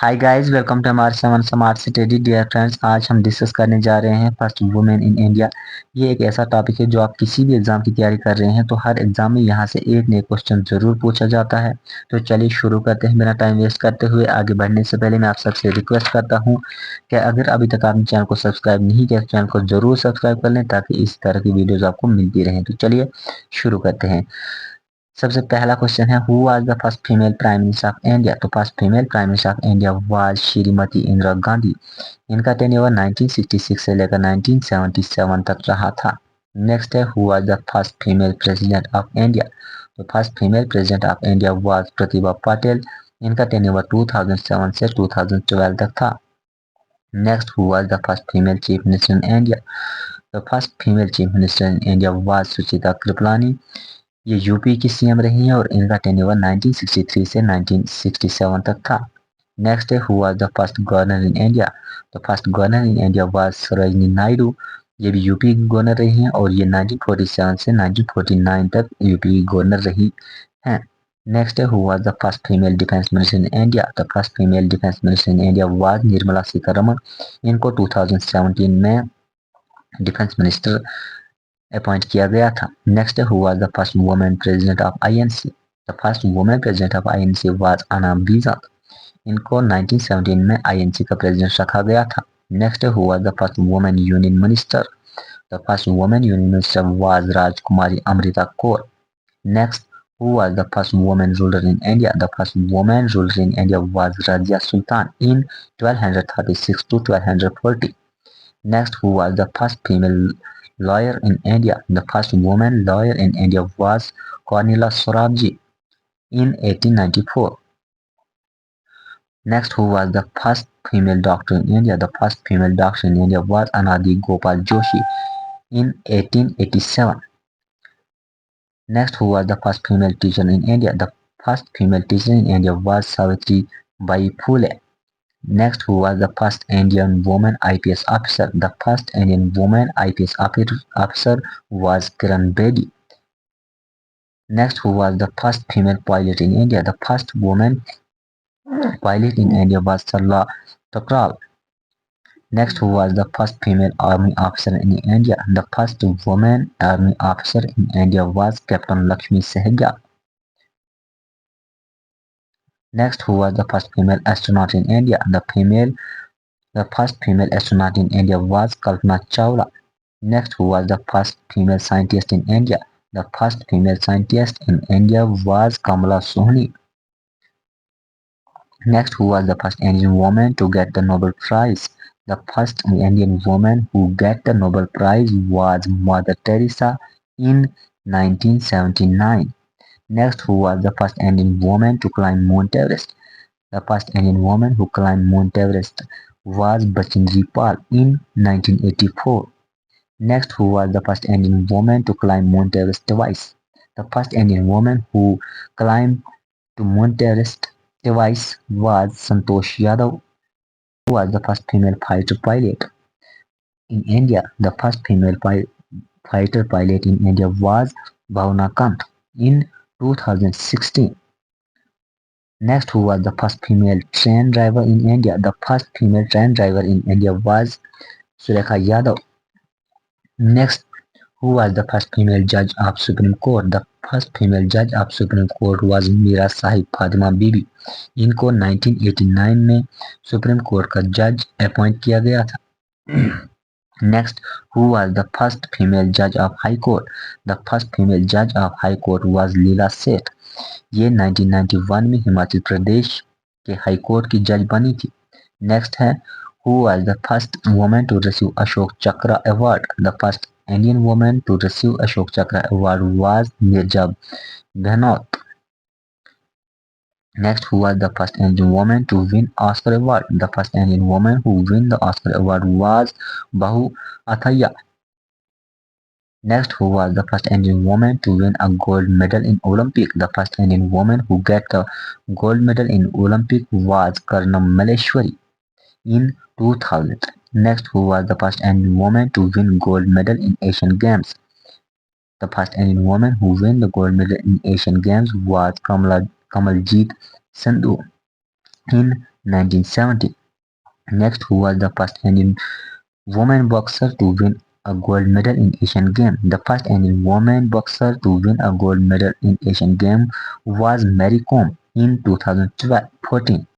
Hi guys, welcome to हमारे seven smart study. Dear friends, आज हम डिस्कस करने जा रहे हैं फर्स्ट वुमेन इन इंडिया। ये एक ऐसा टॉपिक है जो आप किसी भी एग्जाम की तैयारी कर रहे हैं तो हर एग्जाम में यहाँ से एक नए क्वेश्चन जरूर पूछा जाता है। तो चलिए शुरू करते हैं बिना टाइम वेस्ट करते हुए। आगे बढ़ने से पहले मैं आप सबसे रिक्वेस्ट करता हूँ कि अगर अभी तक आपने चैनल को सब्सक्राइब नहीं किया तो चैनल को जरूर सब्सक्राइब कर लें ताकि इस तरह की वीडियोज आपको मिलती रहें। तो चलिए शुरू करते हैं। सबसे पहला क्वेश्चन है, who was the first female prime minister of India. तो first female prime minister of India was Shrimati Indira Gandhi. इनका टेन्योर 1966 से लेकर 1977 तक रहा था। नेक्स्ट है, who was the first female president of India. तो first female president of India was Pratibha Patil. इनका टेन्योर 2007 से 2012 तक था। Next, who was the first female chief minister in India. The first female chief minister in India was Sucheta Kripalani. ये UP की CM रही हैं और इनका टेन्योर 1963 से 1967 तक था। नेक्स्ट है, who was the first governor in India. तो first governor in India was Sarojini Naidu. ये भी यूपी की गवर्नर रही हैं और ये 1947 से 1949 तक यूपी की गवर्नर रही हैं। नेक्स्ट है, who was the first female defence minister in India. The first female defence minister in India was Nirmala Sitharaman. इनको 2017 में डिफेंस मिनिस्टर अपॉइंट किया गया था। Next, who was the first women president of INC. The first women president of INC was अना visa. इनको 1917 में INC का president रखा गया था। Next, who was the first women union minister. The first women union minister was Rajkumari Amrita Kaur. Next, who was the first women ruler in India. The first women ruler in India was Razia Sultan in 1236 to 1240. Next, who was the first female lawyer in India? The first woman lawyer in India was Cornelia Sorabji in 1894. Next, who was the first female doctor in India? The first female doctor in India was Anadi Gopal Joshi in 1887. Next, who was the first female teacher in India? The first female teacher in India was Savitri Bai Phule. Next, who was the first Indian woman IPS officer? The first Indian woman IPS officer was Kiran Bedi. Next, who was the first female pilot in India? The first woman pilot in India was Sarla Thakral. Next, who was the first female army officer in India? The first woman army officer in India was Captain Lakshmi Sehgal. Next, who was the first female astronaut in India? The first female astronaut in India was Kalpana Chawla. Next, who was the first female scientist in India? The first female scientist in India was Kamala Sohni. Next, who was the first Indian woman to get the Nobel Prize? The first Indian woman who got the Nobel Prize was Mother Teresa in 1979. Next, who was the first Indian woman to climb Mount Everest? The first Indian woman who climbed Mount Everest was Bachendri Pal in 1984. Next, who was the first Indian woman to climb Mount Everest twice? The first Indian woman who climbed to Mount Everest twice was Santosh Yadav. Who was the first female fighter pilot in India? The first female fighter pilot in India was Bhavna Kant in 2016. Next, who was the first female train driver in India? The first female train driver in India was Surekha Yadav. Next, who was the first female judge of Supreme Court? The first female judge of Supreme Court was Meera Sahib Fathima Beevi. इनको 1989 में supreme court का जज appoint किया गया था. Next, who was the first female judge of High Court? The first female judge of High Court was Leela Seth. ये 1991 में हिमाचल प्रदेश के हाई कोर्ट की जज बनी थी. नेक्स्ट है, who was the first woman to receive Ashok Chakra Award? The first Indian woman to receive Ashok Chakra Award was Mirza Behnot. Next, who was the first Indian woman to win Oscar Award? The first Indian woman who won the Oscar Award was Bahu Athaya. Next, who was the first Indian woman to win a gold medal in Olympic? The first Indian woman who got the gold medal in Olympic was Karnam Malleshwari in 2000. Next, who was the first Indian woman to win gold medal in Asian Games? The first Indian woman who won the gold medal in Asian Games was Kamaljeet Sandhu in 1970. Next, who was the first Indian woman boxer to win a gold medal in Asian Games? The first Indian woman boxer to win a gold medal in Asian Games was Mary Kom in 2014.